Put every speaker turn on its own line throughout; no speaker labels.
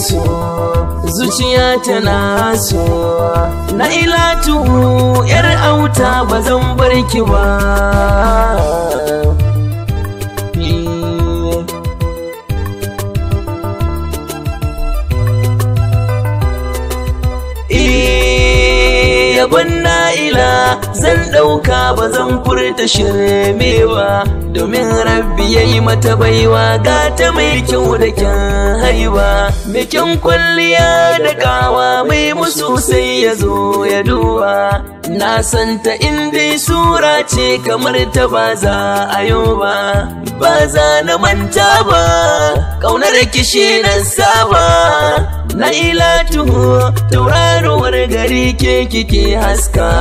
so, zuciya tana so. Nailatu yar auta ba zan bar ki ba. Yabon Naila zan ɗauka ba zan furta shirme ba, domin Rabbi yayi mata baiwa ga ta mai kyau da kyan haiba, mai kyan kwalliya da kawa, mai musu sai ya zo ya duba. Na santa in dai sura ce kamar ta ba za a yau ba, ba za na manta ba, ƙaunar kishi na saba. Nailatu tauraruwar gari ke kike haska.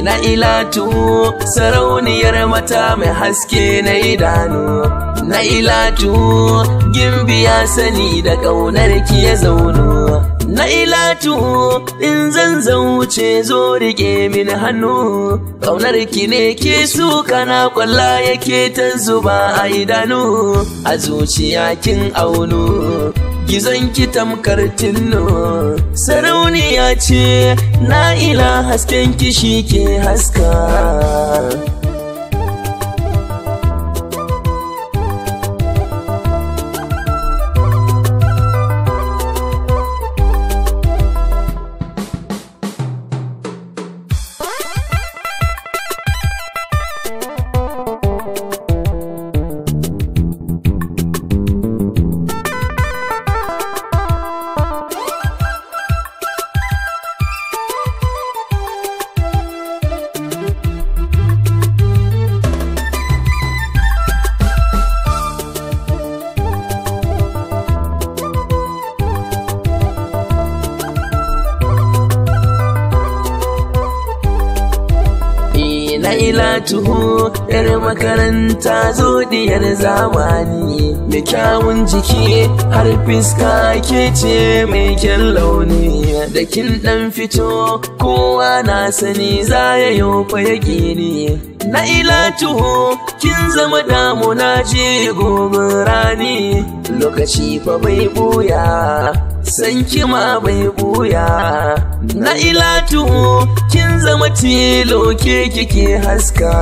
Nailatu sarauniyar mata mai haske na idanu. Nailatu gimbiya sani da ƙaunar ki ya zaunu. Nailatu in zan zauce zo rike min hannu, ƙaunar ki ne ke suka na kwalla yake ta zuba a idanu, a zuciya kin aunu, gizon ki tamkar tinno. Sarauniya ce Naila hasken ki shi ke haska. Nailatu yar makaranta zo diyar zamani, da kyawun jiki har fiska ke ce mai kyan launi, da kin dan fito kowa na sani za ya yi fa yaƙini. Nailatu kin zama damuna je gobe rani, lokaci fa bai buya, san kima bai buya. Nailatu kin zama tilo ke kike haska.